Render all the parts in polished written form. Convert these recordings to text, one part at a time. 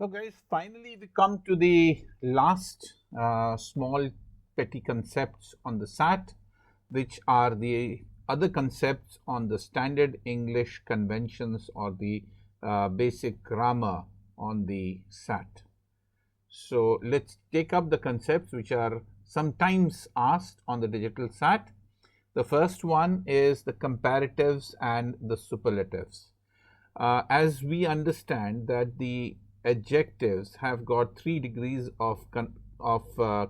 So guys, finally we come to the last small petty concepts on the SAT, which are the other concepts on the standard English conventions or the basic grammar on the SAT. So let's take up the concepts which are sometimes asked on the digital SAT. The first one is the comparatives and the superlatives. As we understand that the adjectives have got 3 degrees of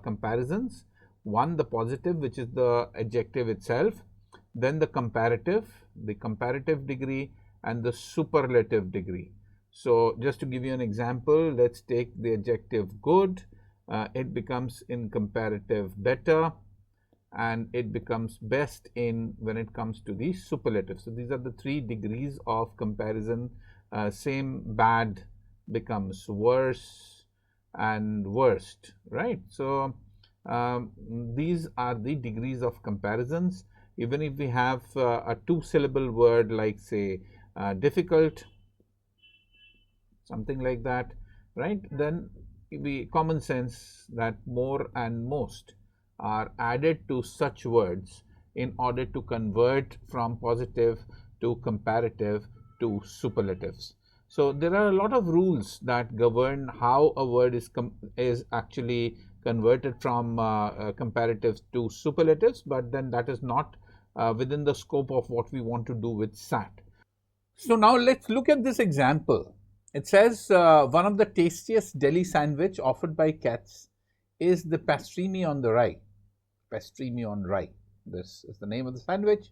comparisons. One, the positive, which is the adjective itself, then the comparative degree, and the superlative degree. So just to give you an example, let's take the adjective good. It becomes in comparative better, and it becomes best in when it comes to the superlative. So these are the 3 degrees of comparison. Same bad becomes worse and worst, right? So these are the degrees of comparisons. Even if we have a 2-syllable word like say difficult, something like that, right? Then we common sense that more and most are added to such words in order to convert from positive to comparative to superlatives. So there are a lot of rules that govern how a word is actually converted from comparatives to superlatives, but then that is not within the scope of what we want to do with SAT. So now let's look at this example. It says one of the tastiest deli sandwich offered by Katz is the pastrami on the rye. Pastrami on rye. This is the name of the sandwich.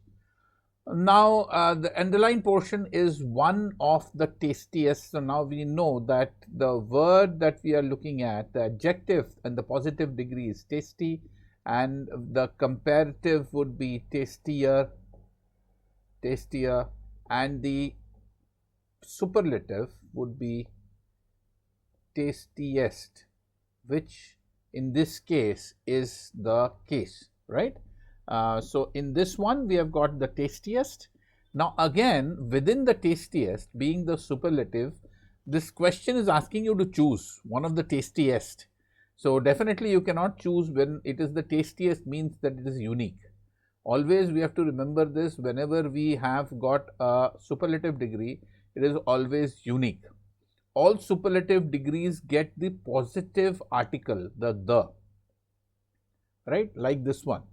Now the underlined portion is one of the tastiest. So now we know that the word that we are looking at, the adjective and the positive degree is tasty, and the comparative would be tastier, and the superlative would be tastiest, which in this case is the case, right? So in this one we have got the tastiest. Now again, within the tastiest being the superlative, this question is asking you to choose one of the tastiest. So definitely you cannot choose when it is the tastiest, means that it is unique. Always we have to remember this. Whenever we have got a superlative degree, it is always unique. All superlative degrees get the positive article, the, right? Like this one,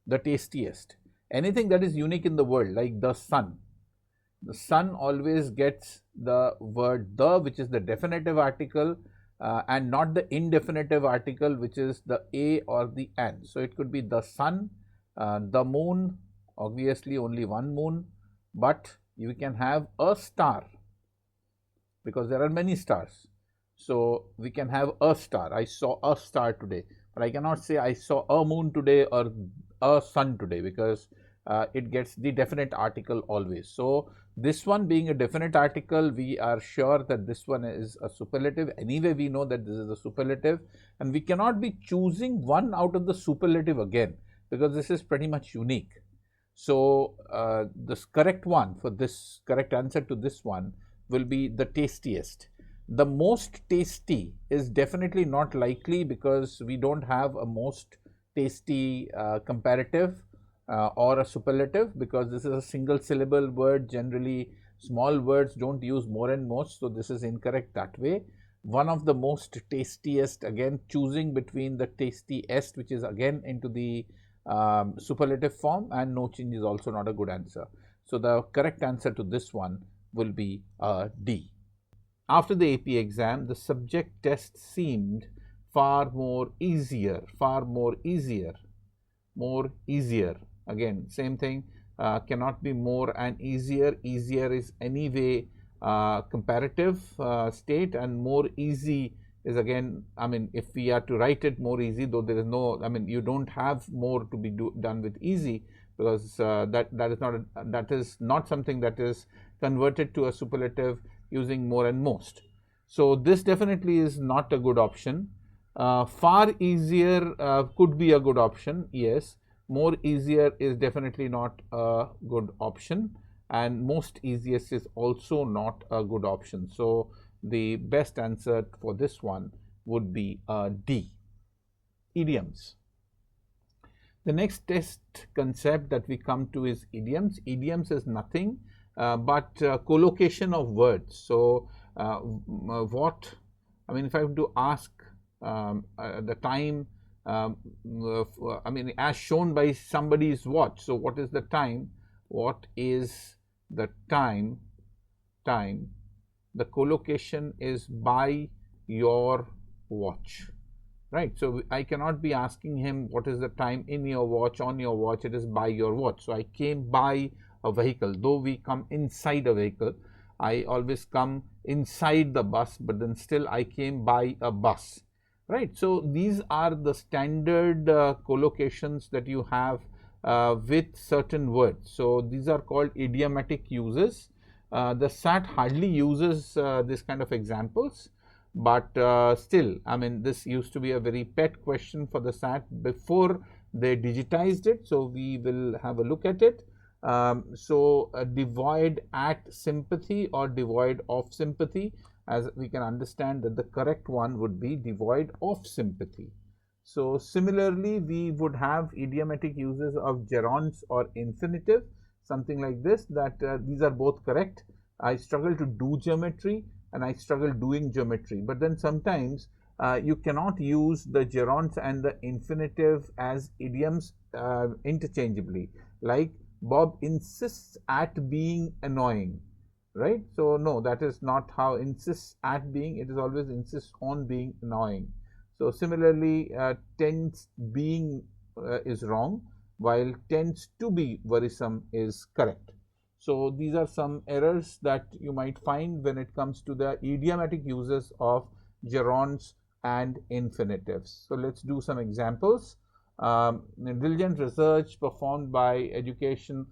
the tastiest. Anything that is unique in the world, like the sun. The sun always gets the word the, which is the definitive article, and not the indefinitive article, which is the a or the an. So it could be the sun, the moon, obviously only one moon, but you can have a star because there are many stars. So we can have a star. I saw a star today, but I cannot say I saw a moon today or a sun today, because it gets the definite article always. So this one being a definite article, we are sure that this one is a superlative. Anyway, we know that this is a superlative, and we cannot be choosing one out of the superlative again, because this is pretty much unique. So this correct one for this, correct answer to this one will be the tastiest. The most tasty is definitely not likely, because we don't have a most tasty comparative or a superlative, because this is a single syllable word. Generally small words don't use more and most, so this is incorrect that way. One of the most tastiest, again choosing between the tastiest, which is again into the superlative form, and no change is also not a good answer. So the correct answer to this one will be D. After the AP exam, the subject test seemed far more easier. Again, same thing, cannot be more and easier. Easier is anyway comparative state, and more easy is again, I mean, if we are to write it more easy, though there is no, I mean, you don't have more to be done with easy, because that is not something that is converted to a superlative using more and most. So this definitely is not a good option. Far easier could be a good option, yes. More easier is definitely not a good option, and most easiest is also not a good option. So the best answer for this one would be D, idioms. The next test concept that we come to is idioms. Idioms is nothing but collocation of words. So, what I mean, if I have to ask the time, I mean, as shown by somebody's watch. So, what is the time? What is the time? Time. The collocation is by your watch. Right. So, I cannot be asking him what is the time in your watch, on your watch. It is by your watch. So, I came by a vehicle. Though we come inside a vehicle, I always come inside the bus, but then still I came by a bus. Right. So, these are the standard collocations that you have with certain words. So, these are called idiomatic uses. The SAT hardly uses this kind of examples. But still, I mean, this used to be a very pet question for the SAT before they digitized it. So, we will have a look at it. Devoid at sympathy or devoid of sympathy, as we can understand that the correct one would be devoid of sympathy. So, similarly, we would have idiomatic uses of gerunds or infinitive, something like this, that these are both correct. I struggle to do geometry and I struggle doing geometry. But then sometimes you cannot use the gerunds and the infinitive as idioms interchangeably. Like Bob insists at being annoying, right? So, no, that is not how insists at being. It is always insists on being annoying. So, similarly, tends being is wrong, while tends to be worrisome is correct. So, these are some errors that you might find when it comes to the idiomatic uses of gerunds and infinitives. So, let's do some examples. Diligent research performed by education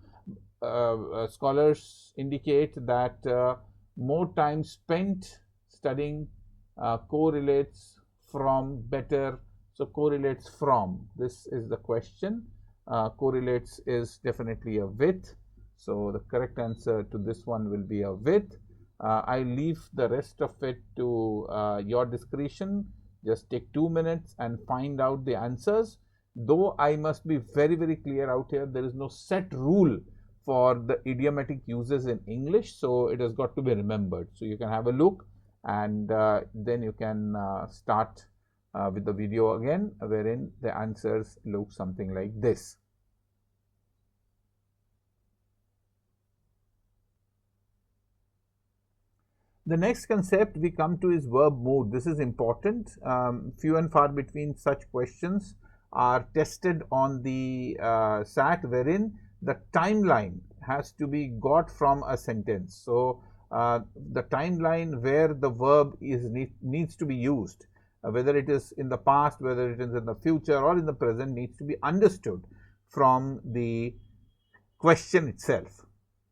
scholars indicate that more time spent studying correlates from better. So, correlates from, this is the question. Correlates is definitely a with. So, the correct answer to this one will be a with. I leave the rest of it to your discretion. Just take 2 minutes and find out the answers. Though I must be very, very clear out here, there is no set rule for the idiomatic uses in English. So, it has got to be remembered. So, you can have a look and then you can start with the video again, wherein the answers look something like this. The next concept we come to is verb mood. This is important. Few and far between such questions are tested on the SAT, wherein the timeline has to be got from a sentence. So, the timeline where the verb is needs to be used, whether it is in the past, whether it is in the future or in the present, needs to be understood from the question itself.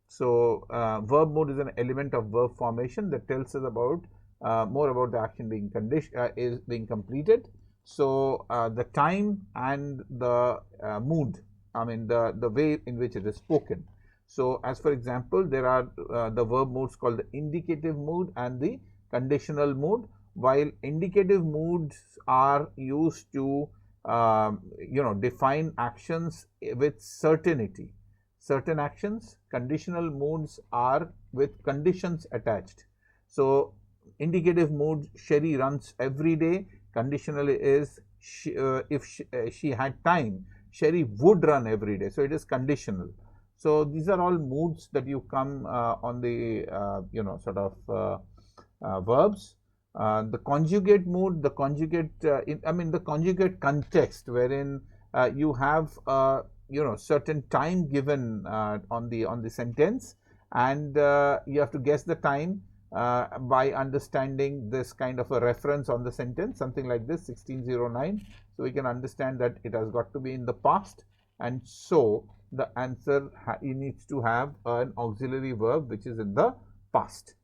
So, verb mood is an element of verb formation that tells us about more about the action being is being completed. So, the time and the mood, I mean the way in which it is spoken. So, as for example, there are the verb moods called the indicative mood and the conditional mood. While indicative moods are used to define actions with certainty. Certain actions, conditional moods are with conditions attached. So, indicative mood, Sherry runs every day. Conditional is if she had time, Sherry would run every day. So, it is conditional. So, these are all moods that you come on the sort of verbs. The conjugate mood, the conjugate the conjugate context, wherein you have certain time given on the sentence, and you have to guess the time by understanding this kind of a reference on the sentence, something like this, 1609. So, we can understand that it has got to be in the past, and so the answer needs to have an auxiliary verb which is in the past.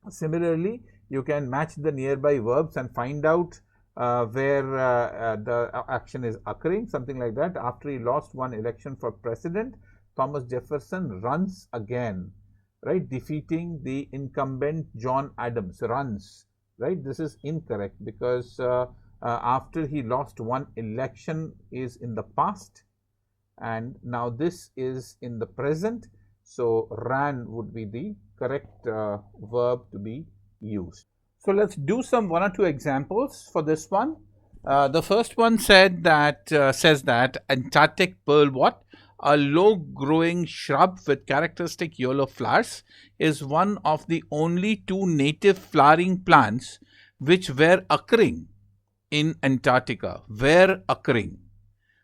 Similarly, you can match the nearby verbs and find out where the action is occurring, something like that. After he lost one election for president, Thomas Jefferson runs again. right? Defeating the incumbent John Adams, runs, right? This is incorrect because after he lost one election is in the past, and now this is in the present. So ran would be the correct verb to be used. So let's do some one or two examples for this one. The first one says that Antarctic pearl what? A low-growing shrub with characteristic yellow flowers is one of the only two native flowering plants which were occurring in Antarctica. Were occurring.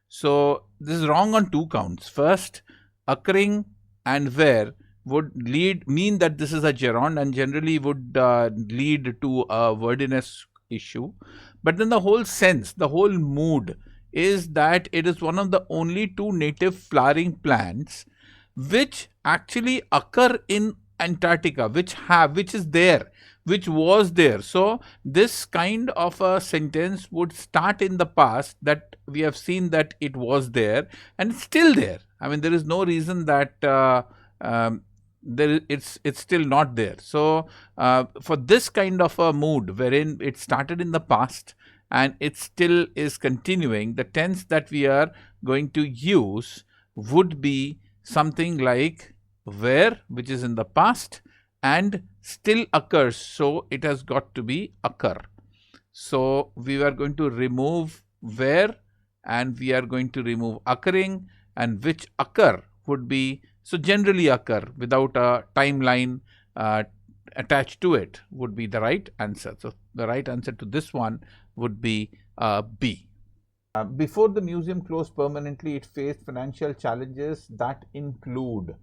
So this is wrong on two counts. First, occurring and where would mean that this is a gerund and generally would lead to a wordiness issue. But then the whole sense, the whole mood is that it is one of the only two native flowering plants which actually occur in Antarctica, which is there, which was there. So this kind of a sentence would start in the past, that we have seen that it was there and it's still there. I mean, there is no reason that it's still not there. So for this kind of a mood wherein it started in the past and it still is continuing, the tense that we are going to use would be something like where, which is in the past, and still occurs, so it has got to be occur. So we are going to remove where and we are going to remove occurring, and which occur would be, so generally occur without a timeline attached to it would be the right answer. So the right answer to this one would be B. Before the museum closed permanently, it faced financial challenges that include,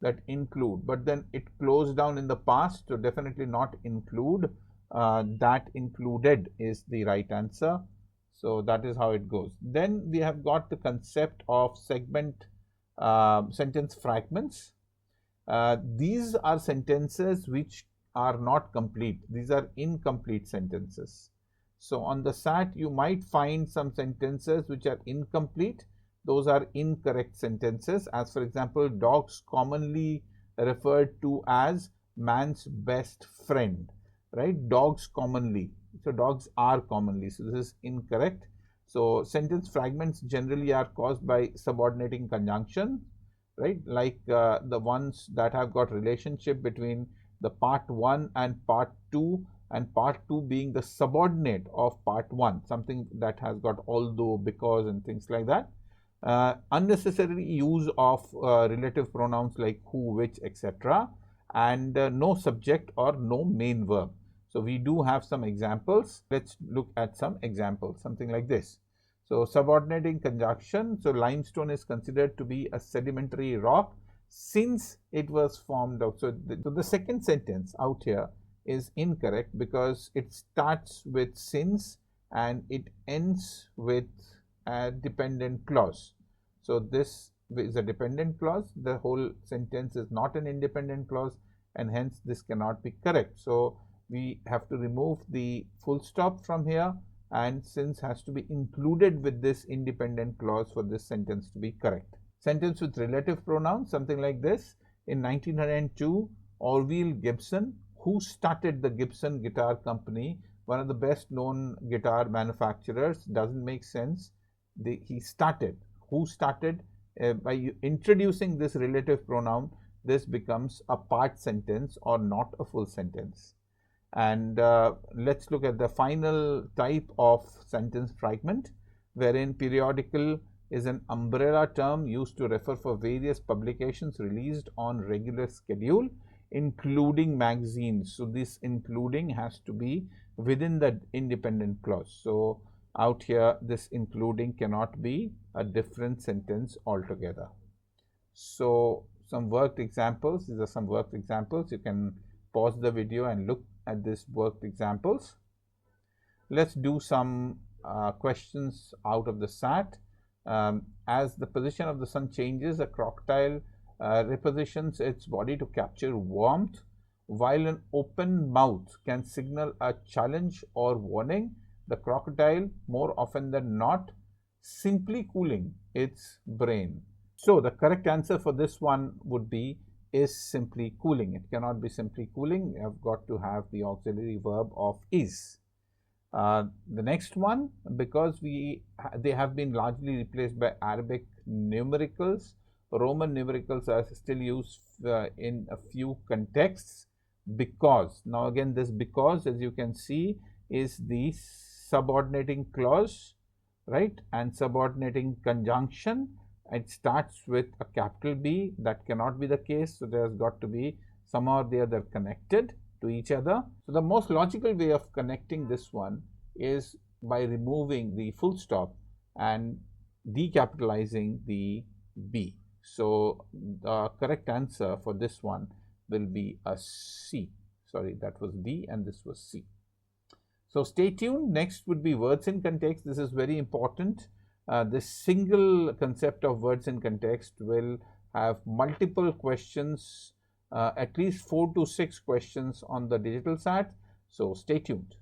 but then it closed down in the past, so definitely not include. That included is the right answer. So that is how it goes. Then we have got the concept of segment sentence fragments. These are sentences which are not complete. These are incomplete sentences. So on the SAT, you might find some sentences which are incomplete. Those are incorrect sentences. As for example, dogs commonly referred to as man's best friend, right? Dogs commonly. So dogs are commonly. So this is incorrect. So sentence fragments generally are caused by subordinating conjunction, right? Like the ones that have got relationship between the part 1 and part 2, and part 2 being the subordinate of part 1, something that has got although, because, and things like that. Unnecessary use of relative pronouns like who, which, etc., and no subject or no main verb. So we do have some examples. Let's look at some examples, something like this. So subordinating conjunction. So limestone is considered to be a sedimentary rock since it was formed out. So the second sentence out here is incorrect because it starts with since and it ends with a dependent clause. So this is a dependent clause. The whole sentence is not an independent clause, and hence this cannot be correct. So we have to remove the full stop from here, and since has to be included with this independent clause for this sentence to be correct. Sentence with relative pronouns, something like this. In 1902, Orville Gibson, who started the Gibson Guitar Company, one of the best known guitar manufacturers, doesn't make sense. He started. Who started? By introducing this relative pronoun, this becomes a part sentence or not a full sentence. And let's look at the final type of sentence fragment, wherein periodical is an umbrella term used to refer for various publications released on regular schedule, including magazines. So this including has to be within the independent clause. So out here, this including cannot be a different sentence altogether. So some worked examples. These are some worked examples. You can pause the video and look at these worked examples. Let's do some questions out of the SAT. As the position of the sun changes, a crocodile repositions its body to capture warmth, while an open mouth can signal a challenge or warning. The crocodile, more often than not, simply cooling its brain. So the correct answer for this one would be is simply cooling. It cannot be simply cooling. You have got to have the auxiliary verb of is. The next one, because they have been largely replaced by Arabic numericals. Roman numericals are still used in a few contexts. Because, now again, this because, as you can see, is the subordinating clause, right? And subordinating conjunction. It starts with a capital B. That cannot be the case. So there's got to be somehow or the other connected to each other. So the most logical way of connecting this one is by removing the full stop and decapitalizing the B. So the correct answer for this one will be a C. Sorry, that was D and this was C. So stay tuned. Next would be words in context. This is very important. This single concept of words in context will have multiple questions, at least 4 to 6 questions on the digital sat. So stay tuned.